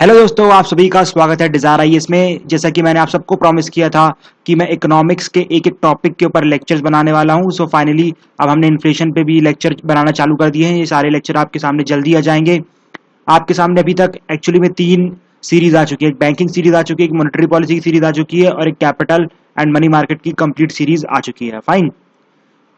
Hello दोस्तों, आप सभी का स्वागत है डिजायर आईएएस में। जैसा कि मैंने आप सबको प्रॉमिस किया था कि मैं इकोनॉमिक्स के एक एक टॉपिक के ऊपर लेक्चर्स बनाने वाला हूं। सो फाइनली अब हमने इन्फ्लेशन पे भी लेक्चर बनाना चालू कर दिए हैं। ये सारे लेक्चर आपके सामने जल्दी आ जाएंगे। आपके सामने अभी तक एक्चुअली में 3 सीरीज आ चुकी है। एक बैंकिंग सीरीज आ चुकी है, एक मॉनेटरी पॉलिसी की सीरीज आ चुकी है और एक कैपिटल एंड मनी मार्केट की कंप्लीट सीरीज आ चुकी है। फाइन।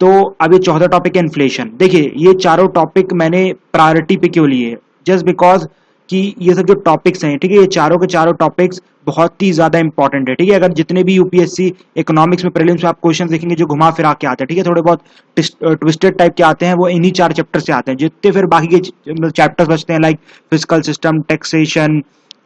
तो अब ये चौथा टॉपिक है इन्फ्लेशन। देखिए, ये चारों टॉपिक मैंने प्रायोरिटी पे क्यों लिए, जस्ट बिकॉज कि ये सब जो टॉपिक्स हैं, ठीक है, ये चारों के चारों टॉपिक्स बहुत ही ज्यादा इंपॉर्टेंट है। ठीक है, अगर जितने भी यूपीएससी इकोनॉमिक्स में प्रीलिम्स में आप क्वेश्चन देखेंगे जो घुमा फिरा के आते हैं, ठीक है, थोड़े बहुत ट्विस्टेड टाइप के आते हैं, वो इन्हीं 4 चैप्टर से आते हैं। जितने फिर बाकी के चैप्टर्स बचते हैं लाइक फिजिकल सिस्टम, टैक्सेशन,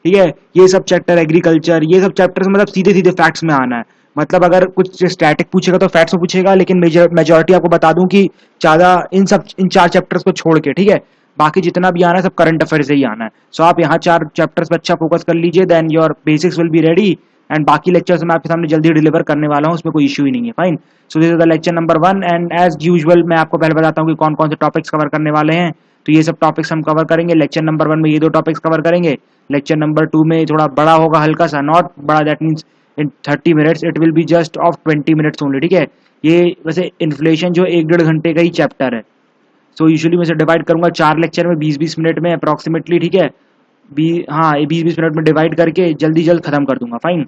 ठीक है, ये सब चैप्टर, एग्रीकल्चर, ये सब चैप्टर्स मतलब सीधे सीधे फैक्ट्स में आना है। मतलब अगर कुछ स्टैटिक पूछेगा तो फैक्ट्स में पूछेगा, लेकिन मेजोरिटी आपको बता दूं कि ज्यादा इन 4 चैप्टर्स को छोड़ के, ठीक है, बाकी जितना भी आना है सब करंट अफेयर से ही आना है। सो आप यहाँ 4 चैप्टर्स पे अच्छा फोकस कर लीजिए, then your basics will be ready. And बाकी लेक्चर्स मैं आपके सामने जल्दी डिलीवर करने वाला हूँ, उसमें कोई इशू ही नहीं है। Fine. So this is the lecture number 1 and as usual मैं आपको पहले बताता हूँ कि कौन कौन से टॉपिक्स कवर करने वाले हैं। तो ये सब टॉपिक्स हम कवर करेंगे। लेक्चर नंबर 1 में ये 2 टॉपिक्स कवर करेंगे। लेक्चर नंबर 2 में थोड़ा बड़ा होगा, हल्का सा, नॉट बड़ा, that means in 30 minutes it will be just of 20 minutes only. ठीक है, ये वैसे इन्फ्लेशन जो 1-1.5 घंटे का ही चैप्टर है। सो यूजुअली मैं इसे डिवाइड करूंगा 4 लेक्चर में 20-20 मिनट में अप्रॉक्सीमेटली। ठीक है, हाँ, ये 20-20 मिनट में डिवाइड करके जल्दी जल्द खत्म कर दूंगा। Fine,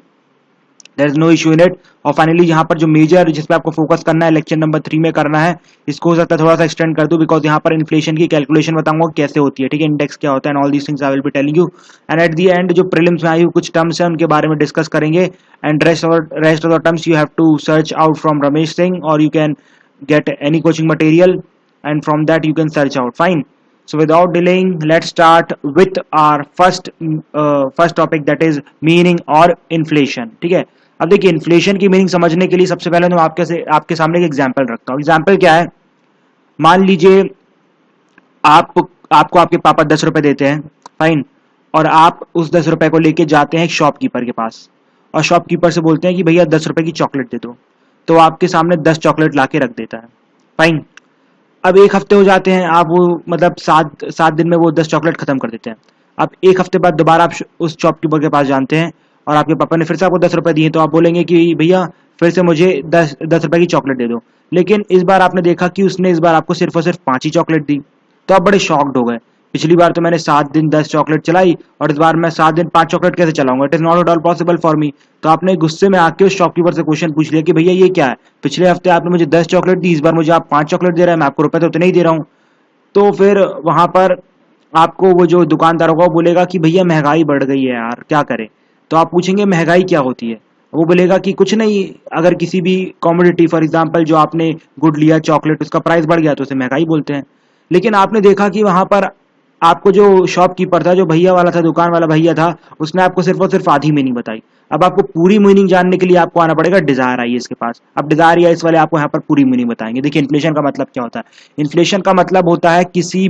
there is no issue in it. और फाइनली यहाँ पर जो मेजर जिस पे आपको फोकस करना है लेक्चर नंबर 3 में करना है, इसको हो सकता है थोड़ा सा एक्सटेंड कर दूं, बिकॉज यहाँ पर इन्फ्लेशन की कैलकुलेशन बताऊंगा कैसे होती है। ठीक है, इंडेक्स क्या होता है and all these things I will be telling you. And at the end जो प्रीलिम्स में आई हुई कुछ टर्म्स हैं उनके बारे में डिस्कस करेंगे। And rest of the terms you have to search out from Ramesh Singh, और you can get any coaching material and from that you can search out. Fine. So without delaying, let's start with our first topic, that is meaning or inflation. ठीक है, अब देखिए inflation की meaning समझने के लिए सबसे पहले तो मैं आपके सामने एक एग्जांपल रखता हूँ। एग्जांपल क्या है, मान लीजिए आप आपको आपके पापा 10 रुपए देते हैं। फाइन। और आप उस 10 रुपए को लेके जाते हैं एक शॉपकीपर के पास, और शॉपकीपर से बोलते हैं कि भैया 10 रुपए की चॉकलेट दे दो। तो आपके सामने 10 चॉकलेट लाके रख देता है। फाइन। अब 1 हफ्ते हो जाते हैं, आप वो मतलब 7 दिन में वो 10 चॉकलेट खत्म कर देते हैं। अब 1 हफ्ते बाद दोबारा आप उस शॉपकीपर के पास जानते हैं और आपके पापा ने फिर से आपको 10 रुपए दिए, तो आप बोलेंगे कि भैया फिर से मुझे 10 रुपए की चॉकलेट दे दो। लेकिन इस बार आपने देखा कि उसने इस बार आपको सिर्फ और सिर्फ 5 ही चॉकलेट दी। तो आप बड़े शॉक्ड हो गए। पिछली बार तो मैंने 7 दिन 10 चॉकलेट चलाई और इस बार मैं 7 दिन 5 चॉकलेट कैसे चलाऊंगा? It is not at all possible for me. तो आपने गुस्से में आके उस शॉपकीपर से क्वेश्चन पूछ लिया कि भैया ये क्या है, पिछले हफ्ते आपने मुझे 10 चॉकलेट दी, इस बार मुझे आप 5 चॉकलेट दे रहे हैं, मैं आपको रुपए तो उतने ही दे रहा हूँ। तो फिर वहां पर आपको वो जो दुकानदार होगा वो बोलेगा कि भैया महंगाई बढ़ गई है यार, क्या करें? तो आप पूछेंगे महंगाई क्या होती है? वो बोलेगा कि कुछ नहीं, अगर किसी भी कॉमोडिटी, फॉर एग्जांपल जो आपने गुड लिया चॉकलेट, उसका प्राइस बढ़ गया तो उसे महंगाई बोलते हैं। लेकिन आपने देखा कि वहां पर आपको जो शॉपकीपर था, जो भैया वाला था, दुकान वाला भैया था, उसने आपको सिर्फ और सिर्फ आधी मीनिंग बताई। अब आपको पूरी मीनिंग जानने के लिए आपको आना पड़ेगा डिजायर आईएएस के पास। अब डिजायर आईएएस वाले आपको यहाँ पर पूरी मीनिंग बताएंगे। देखिए इन्फ्लेशन का मतलब क्या होता है। इन्फ्लेशन का मतलब होता है किसी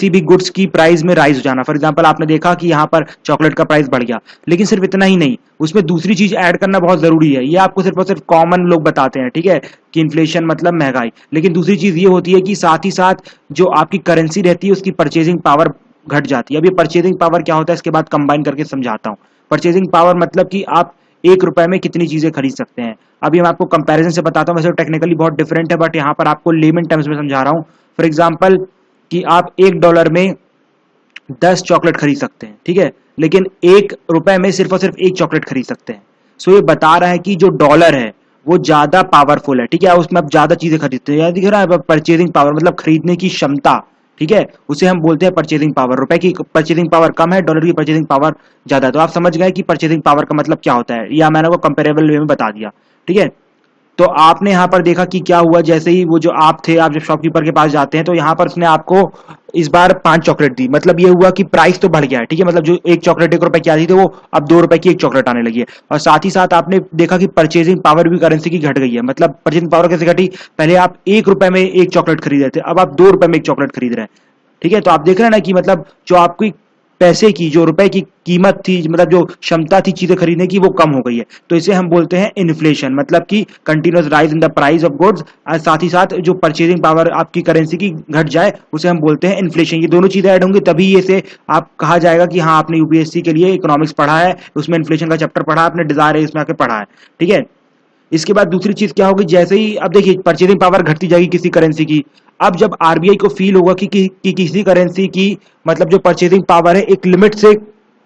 भी गुड्स की प्राइस में राइज हो जाना। फॉर एग्जांपल आपने देखा कि यहाँ पर चॉकलेट का प्राइस बढ़ गया, लेकिन सिर्फ इतना ही नहीं, उसमें दूसरी चीज ऐड करना बहुत जरूरी है। ये आपको सिर्फ और सिर्फ कॉमन लोग बताते हैं, ठीक है, कि इन्फ्लेशन मतलब महंगाई। लेकिन दूसरी चीज ये होती है कि साथ ही साथ जो आपकी करेंसी रहती है उसकी परचेजिंग पावर घट जाती है। अब ये परचेजिंग पावर क्या होता है इसके बाद कंबाइन करके समझाता हूँ। परचेजिंग पावर मतलब कि आप 1 रुपए में कितनी चीजें खरीद सकते हैं। अभी मैं आपको कंपैरिजन से बताता हूँ, वैसे टेक्निकली बहुत डिफरेंट है, बट यहाँ पर आपको लेमन टर्म्स में समझा रहा हूँ। फॉर एग्जाम्पल कि आप $1 में 10 चॉकलेट खरीद सकते हैं, ठीक है, लेकिन 1 रुपए में सिर्फ और सिर्फ 1 चॉकलेट खरीद सकते हैं। सो ये बता रहा है कि जो डॉलर है वो ज्यादा पावरफुल है, ठीक है, उसमें आप ज्यादा चीजें खरीदते हैं। दिख रहा है परचेजिंग पावर मतलब खरीदने की क्षमता, ठीक है, उसे हम बोलते हैं परचेजिंग पावर। रुपए की परचेजिंग पावर कम है, डॉलर की परचेजिंग पावर ज्यादा है। तो आप समझ गए कि परचेजिंग पावर का मतलब क्या होता है, या मैंने वो कंपेरेबल वे में बता दिया, ठीक है। तो आपने यहाँ पर देखा कि क्या हुआ, जैसे ही वो जो आप थे, आप जब शॉपकीपर के पास जाते हैं तो यहाँ पर उसने आपको इस बार 5 चॉकलेट दी। मतलब ये हुआ कि प्राइस तो बढ़ गया है, ठीक है, मतलब जो एक चॉकलेट 1 रुपए की आती थी वो अब 2 रुपए की एक चॉकलेट आने लगी है। और साथ ही साथ आपने देखा कि परचेजिंग पावर भी करेंसी की घट गई है। मतलब परचेजिंग पावर कैसे घटी? पहले आप 1 रुपए में एक चॉकलेट खरीद रहे थे, अब आप 2 रुपए में एक चॉकलेट खरीद रहे हैं, ठीक है। तो आप देख रहे हैं ना कि मतलब जो आपकी पैसे की, जो रुपए की कीमत थी, मतलब जो क्षमता थी चीजें खरीदने की, वो कम हो गई है। तो इसे हम बोलते हैं इन्फ्लेशन, मतलब कि continuous rise in the price of goods, और साथ ही साथ जो परचेजिंग पावर आपकी करेंसी की घट जाए उसे हम बोलते हैं इन्फ्लेशन। ये दोनों चीजें ऐड होंगी तभी ये से आप कहा जाएगा कि हाँ आपने यूपीएससी के लिए इकोनॉमिक्स पढ़ा है, उसमें इन्फ्लेशन का चैप्टर पढ़ा, आपने डिजायर है इसमें आके पढ़ा है, ठीक है। इसके बाद दूसरी चीज क्या होगी, जैसे ही अब देखिए परचेजिंग पावर घटती जाएगी किसी करेंसी की, अब जब आरबीआई को फील होगा कि किसी करेंसी की मतलब जो परचेजिंग पावर है एक लिमिट से,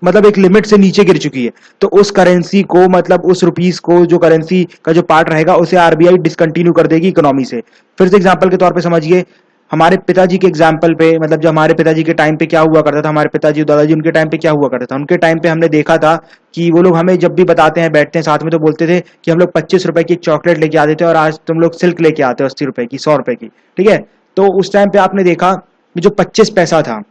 मतलब एक लिमिट से नीचे गिर चुकी है, तो उस करेंसी को, मतलब उस रुपीस को, जो करेंसी का जो पार्ट रहेगा उसे आरबीआई डिसकंटिन्यू कर देगी इकोनॉमी से। फिर से एग्जांपल के तौर पे समझिए, हमारे पिताजी के एग्जाम्पल पे, मतलब जब हमारे पिताजी के टाइम पे क्या हुआ करता था, हमारे पिताजी दादाजी उनके टाइम पे क्या हुआ करता था, उनके टाइम पे हमने देखा था कि वो लोग हमें जब भी बताते हैं, बैठते हैं साथ में, तो बोलते थे कि हम लोग 25 रुपए की चॉकलेट लेके आते थे और आज तुम लोग सिल्क लेके आते हो 80 रुपए की, 100 रुपए की, ठीक है। तो उस टाइम पे आपने देखा कि जो 25 पैसा था,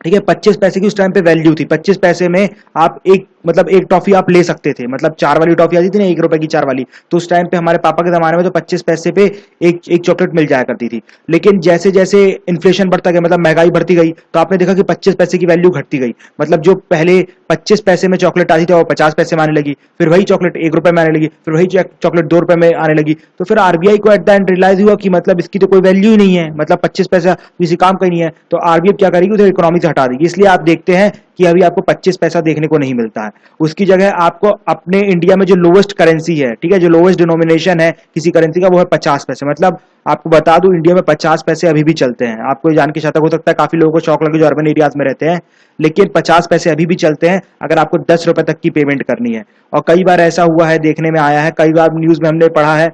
ठीक है, 25 पैसे की उस टाइम पे वैल्यू थी। 25 पैसे में आप एक, मतलब एक टॉफी आप ले सकते थे, मतलब 4 वाली टॉफी आती थी ना, 1 रुपए की 4 वाली, तो उस टाइम पे हमारे पापा के जमाने में तो 25 पैसे पे एक एक चॉकलेट मिल जाया करती थी। लेकिन जैसे जैसे इन्फ्लेशन बढ़ता गया, मतलब महंगाई बढ़ती गई, तो आपने देखा कि 25 पैसे की वैल्यू घटती गई। मतलब जो पहले 25 पैसे में चॉकलेट आती थी वो 50 पैसे में आने लगी, फिर वही चॉकलेट 1 रुपए में आने लगी, फिर वही चॉकलेट 2 रुपए में आने लगी। तो फिर आरबीआई को एट द एंड रियलाइज हुआ कि मतलब इसकी तो कोई वैल्यू ही नहीं है, मतलब 25 पैसा किसी काम का ही नहीं है, तो आरबीआई क्या करेगी, उसे इकोनॉमी से हटा देगी। इसलिए आप देखते हैं कि अभी आपको 25 पैसा देखने को नहीं मिलता है, उसकी जगह आपको अपने इंडिया में जो लोवेस्ट करेंसी है, ठीक है, जो लोवेस्ट डिनोमिनेशन है किसी करेंसी का, वो है 50 पैसे। मतलब आपको बता दूं, इंडिया में 50 पैसे अभी भी चलते हैं। आपको जान के शतक हो सकता है, काफी लोगों को शौक लगे जो अर्बन एरियाज में रहते हैं, लेकिन 50 पैसे अभी भी चलते हैं अगर आपको 10 रुपए तक की पेमेंट करनी है। और कई बार ऐसा हुआ है, देखने में आया है, कई बार न्यूज में हमने पढ़ा है,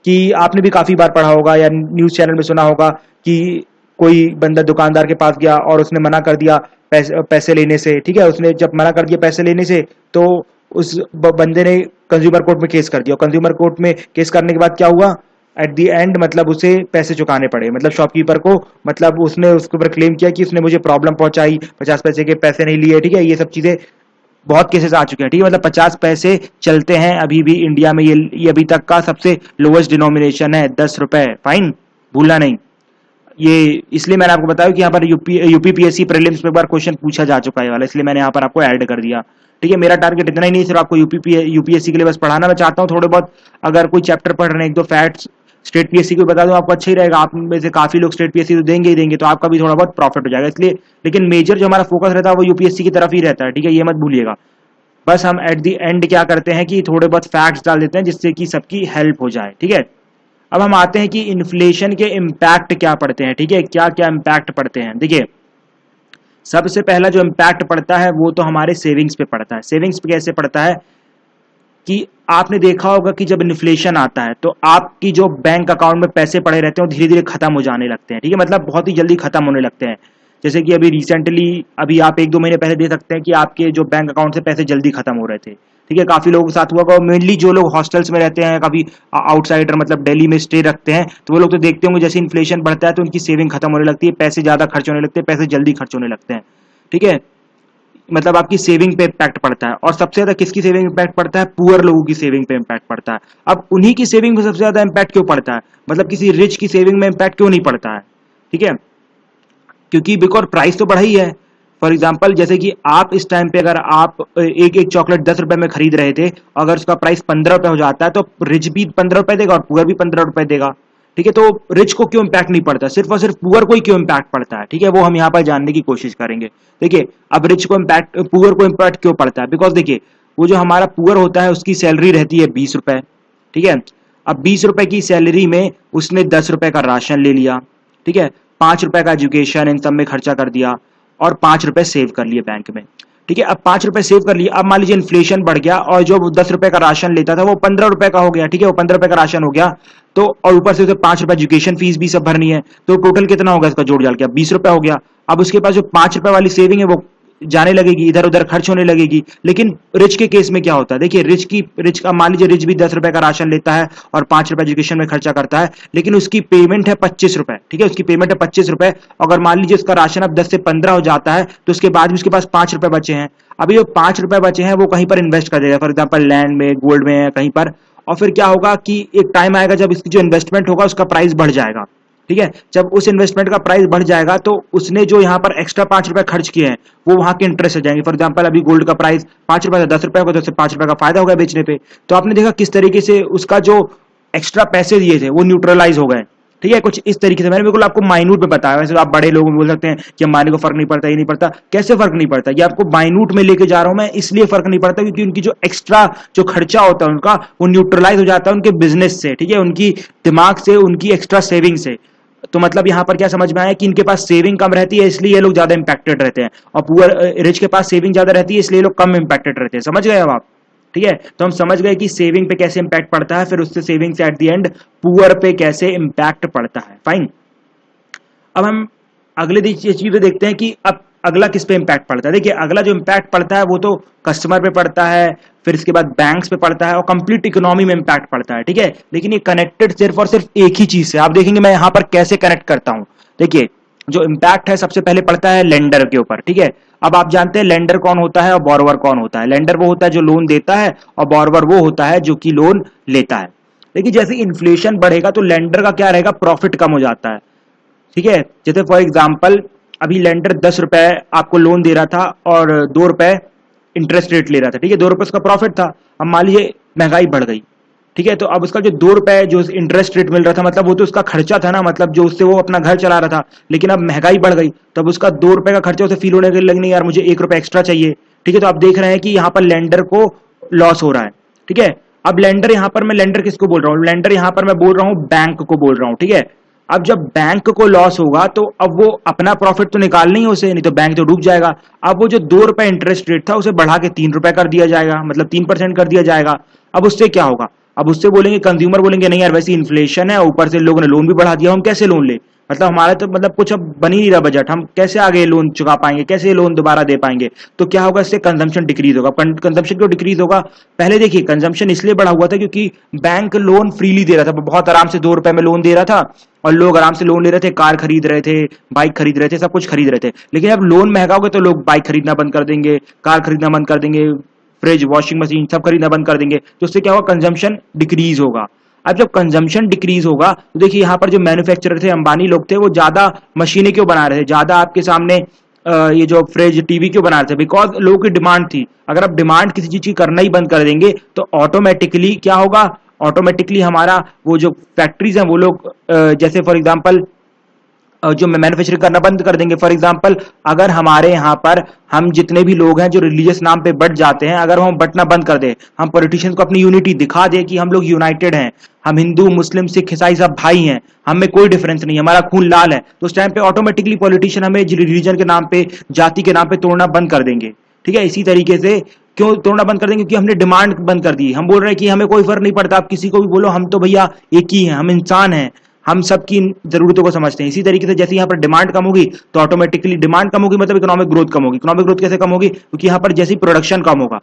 कि आपने भी काफी बार पढ़ा होगा या न्यूज चैनल में सुना होगा कि कोई बंदा दुकानदार के पास गया और उसने मना कर दिया पैसे लेने से, ठीक है। उसने जब मना कर दिया पैसे लेने से, तो उस बंदे ने कंज्यूमर कोर्ट में केस कर दिया। कंज्यूमर कोर्ट में केस करने के बाद क्या हुआ, एट दी एंड मतलब उसे पैसे चुकाने पड़े, मतलब शॉपकीपर को, मतलब उसने उसके ऊपर क्लेम किया कि उसने मुझे प्रॉब्लम पहुंचाई, 50 पैसे के पैसे नहीं लिए, ठीक है। ये सब चीजें बहुत केसेस आ चुके हैं, ठीक है। मतलब 50 पैसे चलते हैं अभी भी इंडिया में, ये अभी तक का सबसे लोवेस्ट डिनोमिनेशन है, 10 रुपए, फाइन, भूलना नहीं। ये इसलिए मैंने आपको बताया कि यहाँ पर यूपीपीएससी प्रीलिम्स में एक बार क्वेश्चन पूछा जा चुका है वाला, इसलिए मैंने यहाँ पर आपको ऐड कर दिया, ठीक है। मेरा टारगेट इतना ही नहीं सिर्फ आपको यूपीएससी के लिए बस पढ़ाना, मैं चाहता हूँ थोड़े बहुत अगर कोई चैप्टर पढ़ रहे हैं, एक दो फैक्ट्स स्टेट पीएससी को बता दूं आपको, अच्छा ही रहेगा। आप में से काफी लोग स्टेट पीएससी तो देंगे ही देंगे, तो आपका भी थोड़ा बहुत प्रॉफिट हो जाएगा, इसलिए। लेकिन मेजर जो हमारा फोकस रहता है वो यूपीएससी की तरफ ही रहता है, ठीक है, ये मत भूलिएगा। बस हम एट दी एंड क्या करते हैं कि थोड़े बहुत फैक्ट्स डाल देते हैं जिससे कि सबकी हेल्प हो जाए, ठीक है। अब हम आते हैं कि इन्फ्लेशन के इम्पैक्ट क्या पड़ते हैं, ठीक है, क्या क्या इम्पैक्ट पड़ते हैं। देखिए, सबसे पहला जो इम्पैक्ट पड़ता है वो तो हमारे सेविंग्स पे पड़ता है। सेविंग्स पे कैसे पड़ता है कि आपने देखा होगा कि जब इन्फ्लेशन आता है तो आपकी जो बैंक अकाउंट में पैसे पड़े रहते हैं वो धीरे धीरे खत्म हो जाने लगते हैं, ठीक है, मतलब बहुत ही जल्दी खत्म होने लगते हैं। जैसे कि अभी रिसेंटली, अभी आप 1-2 महीने पहले देख सकते हैं कि आपके जो बैंक अकाउंट से पैसे जल्दी खत्म हो रहे थे, ठीक है। काफी लोगों के साथ हुआ होगा, मेनली जो लोग हॉस्टल्स में रहते हैं, काफी आउटसाइडर, मतलब दिल्ली में स्टे रखते हैं, तो वो लोग तो देखते होंगे जैसे इन्फ्लेशन बढ़ता है तो उनकी सेविंग खत्म होने लगती है, पैसे ज्यादा खर्च होने लगते हैं, पैसे जल्दी खर्च होने लगते हैं, ठीक है। मतलब आपकी सेविंग पे इम्पैक्ट पड़ता है। और सबसे ज्यादा किसकी सेविंग इम्पैक्ट पड़ता है, पुअर लोगों की सेविंग पे इम्पैक्ट पड़ता है। अब उन्हीं की सेविंग पे सबसे ज्यादा इम्पैक्ट क्यों पड़ता है, मतलब किसी रिच की सेविंग में इम्पैक्ट क्यों नहीं पड़ता है, ठीक है। क्योंकि बिकॉज प्राइस तो बढ़ा ही है। फॉर एग्जाम्पल, जैसे कि आप इस टाइम पे अगर आप एक एक चॉकलेट 10 रुपए में खरीद रहे थे, अगर उसका प्राइस 15 रुपए हो जाता है तो रिच भी 15 रुपए देगा और पुअर भी 15 रुपए देगा, ठीक है। तो रिच को क्यों इम्पैक्ट नहीं पड़ता, सिर्फ और सिर्फ पुअर को ही क्यों इम्पैक्ट पड़ता है, ठीक है, वो हम यहाँ पर जानने की कोशिश करेंगे। देखिए, अब रिच को इम्पैक्ट, पुअर को इम्पैक्ट क्यों पड़ता है, बिकॉज देखिए, वो जो हमारा पुअर होता है उसकी सैलरी रहती है 20 रुपए, ठीक है। अब 20 रुपए की सैलरी में उसने 10 रुपए का राशन ले लिया, ठीक है, 5 रुपए का एजुकेशन इन सब में खर्चा कर दिया और 5 रुपए सेव कर लिए बैंक में, ठीक है। अब 5 रुपए सेव कर लिए, अब मान लीजिए इन्फ्लेशन बढ़ गया और जो 10 रुपए का राशन लेता था वो 15 रुपए का हो गया, ठीक है, वो 15 रुपए का राशन हो गया, तो और ऊपर से उसे 5 रुपए एजुकेशन फीस भी सब भरनी है, तो टोटल कितना होगा इसका जोड़ जाल के, 20 रुपए हो गया। अब उसके पास जो 5 रुपए वाली सेविंग है वो जाने लगेगी, इधर उधर खर्च होने लगेगी। लेकिन रिच के केस में क्या होता है, देखिए, रिच का मान लीजिए रिच भी 10 रुपए का राशन लेता है और 5 रुपए एजुकेशन में खर्चा करता है, लेकिन उसकी पेमेंट है 25 रुपए, ठीक है, उसकी पेमेंट है 25 रुपए। अगर मान लीजिए उसका राशन अब 10 से 15 हो जाता है तो उसके बाद भी उसके पास 5 रुपए बचे हैं। अभी जो 5 रुपए बचे हैं वो कहीं पर इन्वेस्ट कर देगा, फॉर एग्जाम्पल लैंड में, गोल्ड में, कहीं पर। और फिर क्या होगा कि एक टाइम आएगा जब इसकी जो इन्वेस्टमेंट होगा उसका प्राइस बढ़ जाएगा, ठीक है, जब उस इन्वेस्टमेंट का प्राइस बढ़ जाएगा तो उसने जो यहाँ पर एक्स्ट्रा 5 रुपए खर्च किए हैं वो वहां के इंटरेस्ट हो जाएंगे। फॉर एग्जाम्पल अभी गोल्ड का प्राइस 5 रुपए था, 10 रुपए होगा तो उससे 5 रुपए का फायदा होगा बेचने पे। तो आपने देखा किस तरीके से उसका जो एक्स्ट्रा पैसे दिए थे वो न्यूट्रलाइज हो गए। ठीक है, कुछ इस तरीके से मैंने बिल्कुल आपको माइन्यूट में बताया। वैसे आप बड़े लोग बोल सकते हैं कि हमारे को फर्क नहीं पड़ता, ये नहीं पड़ता। कैसे फर्क नहीं पड़ता, ये आपको माइन्यूट में लेके जा रहा हूं मैं, इसलिए फर्क नहीं पड़ता क्योंकि उनकी जो एक्स्ट्रा जो खर्चा होता है उनका, वो न्यूट्रलाइज हो जाता है उनके बिजनेस से। ठीक है, उनकी दिमाग से, उनकी एक्स्ट्रा सेविंग से। तो मतलब यहां पर क्या समझ में आया कि इनके पास सेविंग कम रहती है इसलिए ये लोग ज्यादा इंपैक्टेड रहते हैं, और पुअर रिच के पास सेविंग ज्यादा रहती है इसलिए लोग कम इंपैक्टेड रहते हैं। समझ गए अब आप? ठीक है, तो हम समझ गए कि सेविंग पे कैसे इंपैक्ट पड़ता है, फिर उससे सेविंग से एट द एंड पुअर पे कैसे इंपैक्ट पड़ता है। फाइन, अब हम अगले चीज पे देखते हैं कि अब अगला किस पे इंपैक्ट पड़ता है। देखिए, अगला जो इंपैक्ट पड़ता है वो तो कस्टमर पे पड़ता है, फिर इसके बाद बैंक्स पे पड़ता है और कंप्लीट इकोनॉमी में इंपैक्ट पड़ता है। ठीक है, लेकिन ये कनेक्टेड सिर्फ और सिर्फ एक ही चीज से। आप देखेंगे मैं यहां पर कैसे कनेक्ट करता हूं। देखिए, जो इंपैक्ट है सबसे पहले पड़ता है लेंडर के ऊपर। ठीक है, अब आप जानते हैं लेंडर कौन होता है और बोरोवर कौन होता है। लेंडर वो होता है जो लोन देता है और बोरोवर वो होता है जो कि लोन लेता है। देखिए, जैसे इन्फ्लेशन बढ़ेगा तो लेंडर का क्या रहेगा, प्रॉफिट कम हो जाता है। ठीक है, जैसे फॉर एग्जाम्पल अभी लेंडर 10 रुपए आपको लोन दे रहा था और 2 रुपए इंटरेस्ट रेट ले रहा था। ठीक है, 2 रुपए उसका प्रॉफिट था। अब मान लीजिए महंगाई बढ़ गई। ठीक है, तो अब उसका जो 2 रुपए जो इंटरेस्ट रेट मिल रहा था, मतलब वो तो उसका खर्चा था ना, मतलब जो उससे वो अपना घर चला रहा था। लेकिन अब महंगाई बढ़ गई तो अब उसका 2 रुपए का खर्चा उसे फील होने के लगने, यार मुझे 1 रुपए एक्स्ट्रा चाहिए। ठीक है, तो आप देख रहे हैं कि यहाँ पर लेंडर को लॉस हो रहा है। ठीक है, अब लेंडर यहाँ पर मैं लेंडर किसको बोल रहा हूँ, लेंडर यहाँ पर मैं बोल रहा हूँ बैंक को बोल रहा हूँ। ठीक है, अब जब बैंक को लॉस होगा तो अब वो अपना प्रॉफिट तो निकाल नहीं उसे, नहीं तो बैंक तो डूब जाएगा। अब वो जो 2 रुपए इंटरेस्ट रेट था उसे बढ़ा के 3 रुपए कर दिया जाएगा, मतलब 3% कर दिया जाएगा। अब उससे क्या होगा, अब उससे बोलेंगे कंज्यूमर बोलेंगे नहीं यार वैसे इन्फ्लेशन है, ऊपर से लोगों ने लोन भी बढ़ा दिया, हम कैसे लोन ले, मतलब हमारा तो मतलब कुछ अब बन ही नहीं रहा बजट, हम कैसे आगे लोन चुका पाएंगे, कैसे लोन दोबारा दे पाएंगे। तो क्या होगा, इससे कंजम्पशन डिक्रीज होगा। कंजम्पशन क्यों डिक्रीज होगा, पहले देखिए कंजम्पशन इसलिए बढ़ा हुआ था क्योंकि बैंक लोन फ्रीली दे रहा था, बहुत आराम से 2 रुपए में लोन दे रहा था और लोग आराम से लोन ले रहे थे, कार खरीद रहे थे, बाइक खरीद रहे थे, सब कुछ खरीद रहे थे। लेकिन अब लोन महंगा होगा तो लोग बाइक खरीदना बंद कर देंगे, कार खरीदना बंद कर देंगे, फ्रिज, वॉशिंग मशीन सब खरीदना बंद कर देंगे। तो उससे क्या होगा, कंजम्पशन डिक्रीज होगा। अब जब कंजम्पशन डिक्रीज होगा तो देखिए यहाँ पर जो मैन्युफैक्चरर थे, अंबानी लोग थे, वो ज्यादा मशीनें क्यों बना रहे थे, ज्यादा आपके सामने ये जो फ्रिज टीवी क्यों बना रहे थे, बिकॉज लोगों की डिमांड थी। अगर आप डिमांड किसी चीज की करना ही बंद कर देंगे तो ऑटोमेटिकली क्या होगा, ऑटोमेटिकली हमारा वो जो फैक्ट्रीज हैं वो लोग जैसे फॉर एग्जांपल जो मैन्युफैक्चरिंग करना बंद कर देंगे। फॉर एग्जांपल अगर हमारे यहाँ पर हम जितने भी लोग हैं जो रिलीजियस नाम पे बट जाते हैं, अगर हम बटना बंद कर दे, हम पॉलिटिशियंस को अपनी यूनिटी दिखा दे कि हम लोग यूनाइटेड हैं, हम हिंदू मुस्लिम सिख ईसाई सब भाई हैं, हम में कोई डिफरेंस नहीं, हमारा खून लाल है, तो उस टाइम पे ऑटोमेटिकली पॉलिटिशियन हमें रिलीजन के नाम पे, जाति के नाम पे तोड़ना बंद कर देंगे। ठीक है, इसी तरीके से क्यों तोड़ना बंद कर देंगे, क्योंकि हमने डिमांड बंद कर दी। हम बोल रहे हैं कि हमें कोई फर्क नहीं पड़ता, आप किसी को भी बोलो, हम तो भैया एक ही हैं, हम इंसान हैं, हम सबकी जरूरतों को समझते हैं। इसी तरीके से जैसे यहाँ पर डिमांड कम होगी तो ऑटोमेटिकली डिमांड कम होगी, मतलब इकोनॉमिक ग्रोथ कम होगी। इकोनॉमिक ग्रोथ कैसे कम होगी, क्योंकि यहाँ पर जैसी प्रोडक्शन कम होगा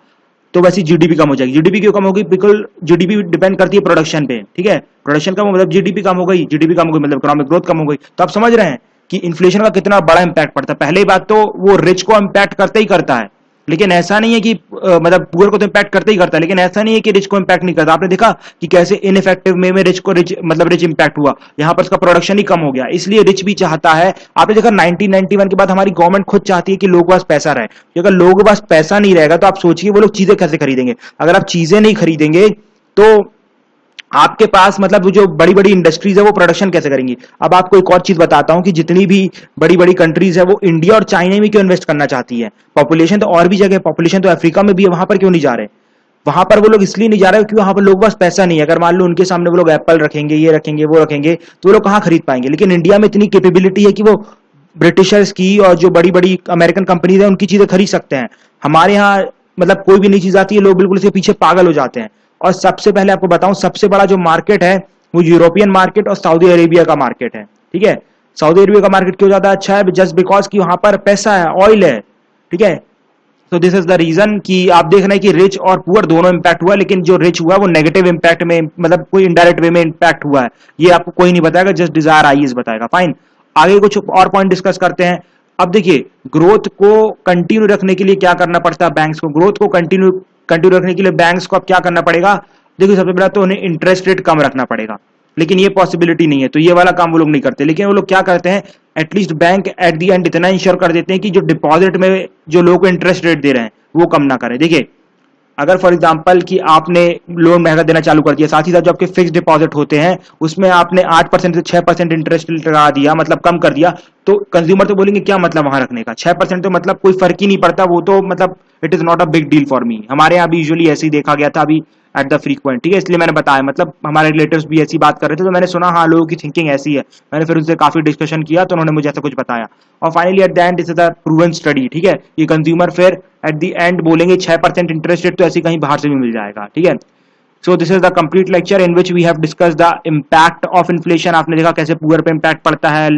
तो वैसी जीडीपी कम हो जाएगी। जीडीपी क्यों कम होगी, बिकॉज जीडीपी डिपेंड करती है प्रोडक्शन पे। ठीक है, प्रोडक्शन कम हो मतलब जीडीपी कम हो गई, जीडीपी कम हो गई मतलब इकोनॉमिक ग्रोथ कम हो गई। तो आप समझ रहे हैं कि इन्फ्लेशन का कितना बड़ा इंपैक्ट पड़ता है। पहली बात तो वो रिच को इंपैक्ट करते ही करता है, लेकिन ऐसा नहीं है कि मतलब पुअर को तो इंपैक्ट करते ही करता है, लेकिन ऐसा नहीं है कि रिच को इंपैक्ट नहीं करता। आपने देखा कि कैसे इनइफेक्टिव में रिच को रिच मतलब रिच इंपैक्ट हुआ, यहां पर उसका प्रोडक्शन ही कम हो गया, इसलिए रिच भी चाहता है। आपने देखा 1991 के बाद हमारी गवर्नमेंट खुद चाहती है कि लोगों के पास पैसा रहे। अगर लोगों के पास पैसा नहीं रहेगा तो आप सोचिए वो लोग चीजें कैसे खरीदेंगे। अगर आप चीजें नहीं खरीदेंगे तो आपके पास मतलब जो बड़ी बड़ी इंडस्ट्रीज है वो प्रोडक्शन कैसे करेंगी। अब आपको एक और चीज बताता हूं कि जितनी भी बड़ी बड़ी कंट्रीज है वो इंडिया और चाइना में क्यों इन्वेस्ट करना चाहती है। पॉपुलेशन तो और भी जगह, पॉपुलेशन तो अफ्रीका में भी है, वहां पर क्यों नहीं जा रहे। वहां पर वो लोग इसलिए नहीं जा रहे क्योंकि वहां पर लोगों के पास पैसा नहीं है। अगर मान लो उनके सामने वो लोग एप्पल रखेंगे, ये रखेंगे, वो रखेंगे, तो वो लोग कहां खरीद पाएंगे। लेकिन इंडिया में इतनी कैपेबिलिटी है कि वो ब्रिटिशर्स की और जो बड़ी बड़ी अमेरिकन कंपनीज है उनकी चीजें खरीद सकते हैं। हमारे यहाँ मतलब कोई भी नई चीज आती है लोग बिल्कुल इसके पीछे पागल हो जाते हैं। और सबसे पहले आपको बताऊं, सबसे बड़ा जो मार्केट है वो यूरोपियन मार्केट और सऊदी अरेबिया का मार्केट है। ठीक है, सऊदी अरेबिया का मार्केट क्यों ज्यादा अच्छा है, जस्ट बिकॉज कि वहां पर पैसा है, ऑयल है। ठीक है, तो दिस इज द रीजन कि आप देख रहे हैं कि रिच और पुअर दोनों इंपैक्ट हुआ, लेकिन जो रिच हुआ वो नेगेटिव इंपैक्ट में, मतलब कोई इनडायरेक्ट वे में इंपैक्ट हुआ है। ये आपको कोई नहीं बताएगा, जस्ट डिजायर आईएएस बताएगा। फाइन, आगे कुछ और पॉइंट डिस्कस करते हैं। अब देखिए, ग्रोथ को कंटिन्यू रखने के लिए क्या करना पड़ता है बैंक्स को, ग्रोथ को कंटिन्यू रखने के लिए बैंक्स को अब क्या करना पड़ेगा। देखिए, सबसे पहले तो उन्हें इंटरेस्ट रेट कम रखना पड़ेगा। लेकिन ये पॉसिबिलिटी नहीं है, तो ये वाला काम वो लोग नहीं करते। लेकिन वो लोग क्या करते हैं, at least bank at the and इतना इंश्योर कर देते हैं कि जो डिपॉजिट में जो लोगों को इंटरेस्ट रेट दे रहे हैं वो कम ना करें। देखिए, अगर फॉर एग्जांपल कि आपने लोन महंगा देना चालू कर दिया, साथ ही साथ जो आपके फिक्स डिपॉजिट होते हैं उसमें आपने 8% से 6% इंटरेस्ट लगा दिया, मतलब कम कर दिया, तो कंज्यूमर तो बोलेंगे क्या मतलब वहां रखने का, 6% तो मतलब कोई फर्क ही नहीं पड़ता, वो तो मतलब it is not a big deal for me. हमारे यहाँ भी यूजुअली ऐसे ही देखा गया था अभी एट द फ्रीक्वेंट, ठीक है, इसलिए मैंने बताया, मतलब हमारे रिलेटिव्स भी ऐसी बात कर रहे थे तो मैंने सुना हाँ लोगों की थिंकिंग ऐसी है। मैंने फिर उनसे काफी डिस्कशन किया तो उन्होंने मुझे ऐसा कुछ बताया, और finally at the and this is a proven study, ठीक है। ये कंज्यूमर फिर एट द एंड बोलेंगे 6% इंटरेस्ट रेट तो ऐसे कहीं बाहर से भी मिल जाएगा, ठीक है। So this is the complete lecture in which we have discuss the impact of inflation. आपने देखा कैसे पुअर पे इम्पैक्ट पड़ता है,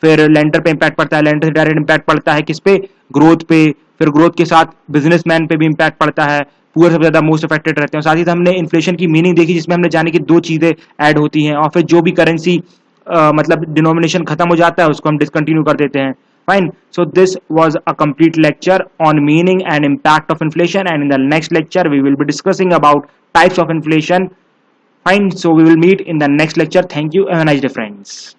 फिर लेंडर पे इम्पैक्ट पड़ता है, लेंडर से डायरेक्ट इम्पैक्ट पड़ता है किस पे, ग्रोथ पे, फिर ग्रोथ के साथ बिजनेसमैन पे भी इम्पैक्ट पड़ता है, पुअर सबसे ज्यादा मोस्ट अफेक्टेड रहते हैं। साथ ही साथ हमने इन्फ्लेशन की मीनिंग देखी जिसमें हमने जाने की दो चीजें ऐड होती हैं, और फिर जो भी करेंसी मतलब डिनोमिनेशन खत्म हो जाता है उसको हम डिसकंटिन्यू कर देते हैं। Fine. So this was a complete lecture on meaning and impact of inflation, and in the next lecture we will be discussing about types of inflation. Fine. So we will meet in the next lecture. Thank you. Have a nice day, friends.